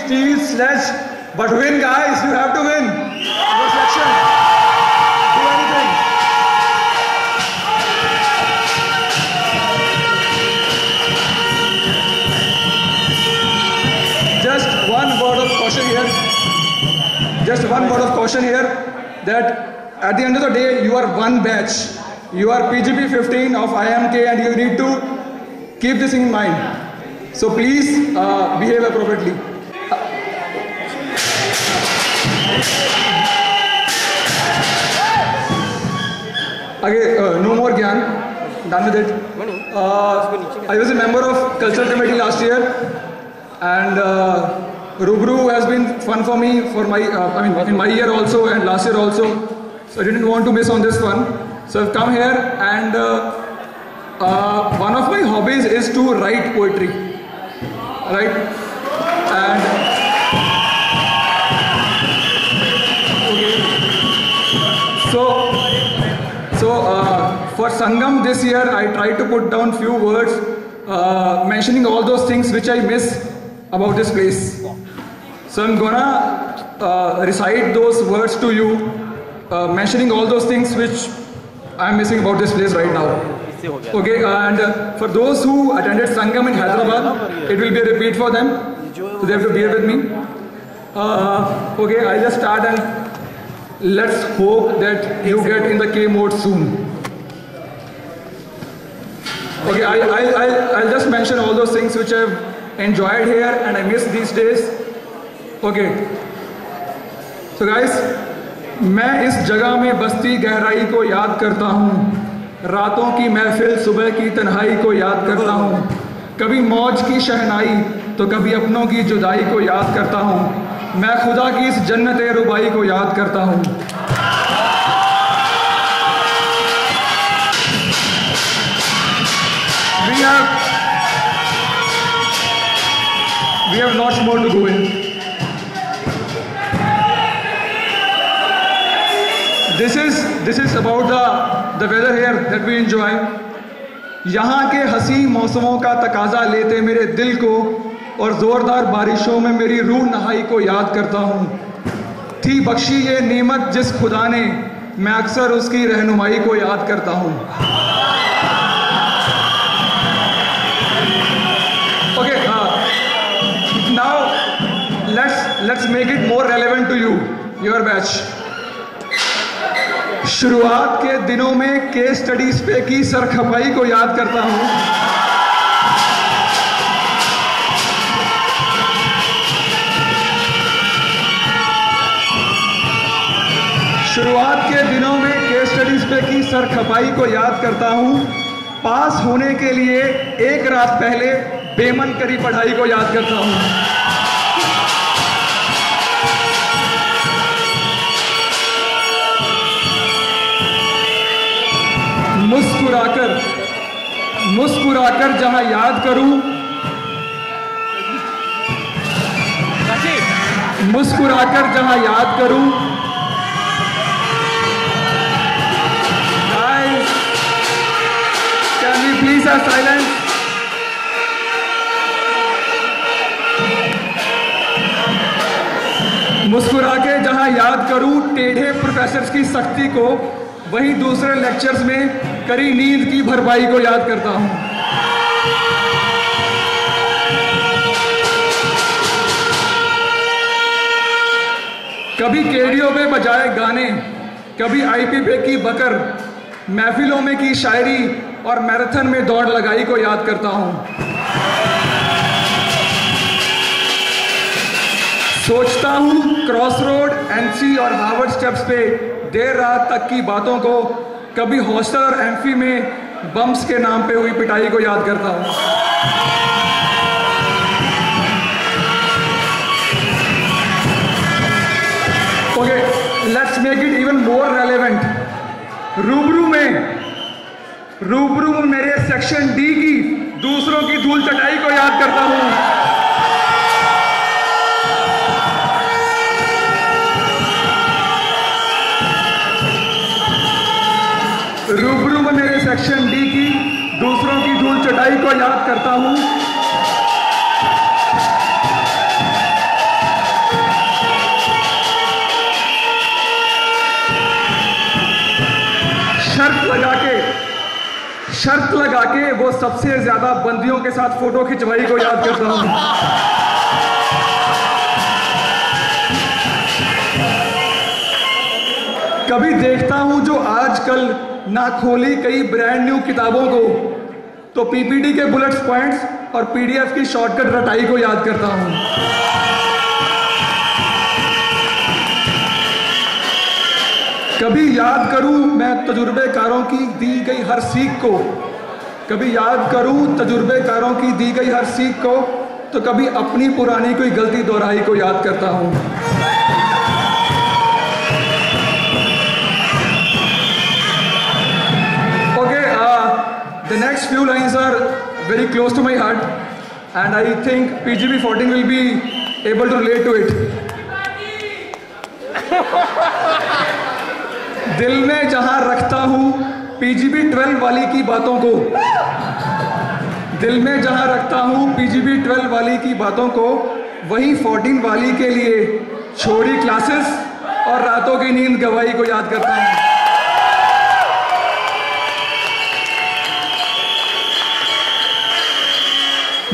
steel, sledge, but win, guys. You have to win. Your section. Do anything. Just one word of caution here. Just one word of caution here, that at the end of the day, you are one batch. You are PGP 15 of IMK, and you need to keep this in mind. So please behave appropriately. Okay, no more Gyan. Done with it. I was a member of cultural committee last year, and Rubru has been fun for me for my, in my year also and last year also. So I didn't want to miss on this one. So I've come here, and one of my hobbies is to write poetry, right? And so for Sangam this year, I tried to put down few words mentioning all those things which I miss about this place. So I'm gonna recite those words to you, mentioning all those things which I'm missing about this place right now. Okay, and for those who attended Sangam in Hyderabad, it will be a repeat for them, so they have to bear with me. Okay, I'll just start, and let's hope that you get in the K mode soon. Okay, I'll just mention all those things which I've enjoyed here and I miss these days. Okay, so guys, मैं इस जगह में बसती गहराई को याद करता हूँ, रातों की महफिल सुबह की तन्हाई को याद करता हूँ, कभी मौज की शहनाई तो कभी अपनों की जुदाई को याद करता हूँ, मैं खुदा की इस जन्नत रुबाई को याद करता हूँ। We have lots more to go in. This is about the weather here that we enjoy. यहाँ के हसी मौसमों का तकाजा लेते मेरे दिल को, और ज़ोरदार बारिशों में मेरी रूह नहाई को याद करता हूँ। थी बख्शी ये नेमत जिस खुदा ने, मैं अक्सर उसकी रहनुमाई को याद करता हूँ। Okay, now let's make it more relevant to you, your batch. शुरुआत के दिनों में केस स्टडीज पे की सरखपाई को याद करता हूँ। शुरुआत के दिनों में केस स्टडीज पे की सरखपाई को याद करता हूँ। पास होने के लिए एक रात पहले बेमन करी पढ़ाई को याद करता हूँ। मुस्कुराकर जहां याद करूं, मुस्कुराकर जहां याद करूं, guys, can we please have silence? मुस्कुरा के जहां याद करूं टेढ़े प्रोफेसर्स की सख्ती को, वहीं दूसरे लेक्चर्स में करी नींद की भरपाई को याद करता हूं। कभी केडियो पे बजाए गाने, कभी आईपी पे की बकर, महफिलों में की शायरी और मैराथन में दौड़ लगाई को याद करता हूं। सोचता हूं क्रॉस रोड, एनसी और हार्वर्ड स्टेप्स पे देर रात तक की बातों को, कभी हॉस्टल और एम्फी में बम्स के नाम पे हुई पिटाई को याद करता हूं। Okay, let's make it even more relevant. रूबरू में मेरे सेक्शन डी की दूसरों की धूल चटाई को याद करता हूं। रूबरू में मेरे सेक्शन डी की दूसरों की धूल चटाई को याद करता हूं। शर्त लगा के वो सबसे ज्यादा बंदियों के साथ फोटो खिंचवाई को याद करता हूं। कभी देखता हूं जो आजकल ना खोली कई ब्रांड न्यू किताबों को, तो पीपीटी के बुलेट्स पॉइंट्स और पीडीएफ की शॉर्टकट रटाई को याद करता हूं। कभी याद करूं मैं तजुर्बेकारों की दी गई हर सीख को, कभी याद करूं तजुर्बेकारों की दी गई हर सीख को, तो कभी अपनी पुरानी कोई गलती दोहराई को याद करता हूं। The next few lines are very close to my heart, and I think PGB14 will be able to relate to it. दिल में जहां रखता हूं PGB12 वाली की बातों को, दिल में जहां रखता हूं PGB12 वाली की बातों को, वही 14 वाली के लिए छोड़ी क्लासेस और रातों की नींद गवाई को याद करता हूं।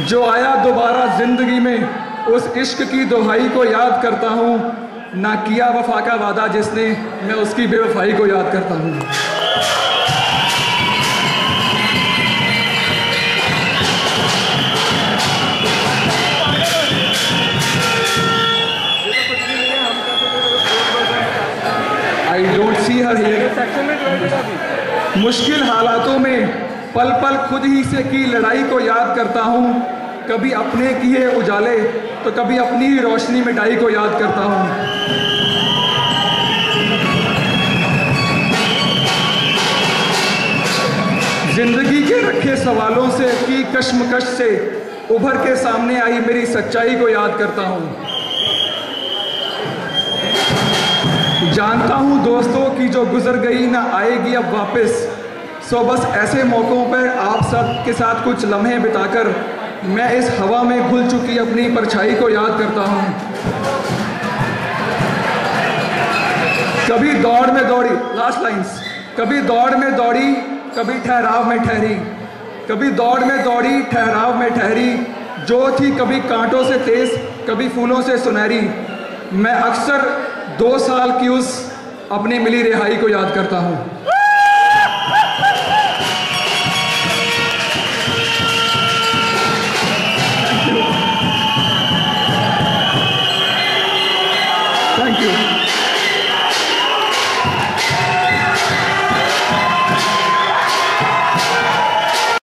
जो आया दोबारा जिंदगी में उस इश्क की दोहाई को याद करता हूं, ना किया वफा का वादा जिसने, मैं उसकी बेवफाई को याद करता हूं। I don't see her here. मुश्किल हालातों में पल पल खुद ही से की लड़ाई को याद करता हूँ, कभी अपने किए उजाले तो कभी अपनी रोशनी मिटाई को याद करता हूँ। जिंदगी के रखे सवालों से की कश्मकश से उभर के सामने आई मेरी सच्चाई को याद करता हूँ। जानता हूँ दोस्तों की जो गुजर गई ना आएगी अब वापस, सो बस ऐसे मौक़ों पर आप सब के साथ कुछ लम्हे बिताकर मैं इस हवा में घुल चुकी अपनी परछाई को याद करता हूँ। कभी दौड़ में दौड़ी, लास्ट लाइंस, कभी दौड़ में दौड़ी कभी ठहराव में ठहरी, कभी दौड़ में दौड़ी ठहराव में ठहरी, जो थी कभी कांटों से तेज कभी फूलों से सुनहरी, मैं अक्सर 2 साल की उस अपनी मिली रिहाई को याद करता हूँ। Thank you.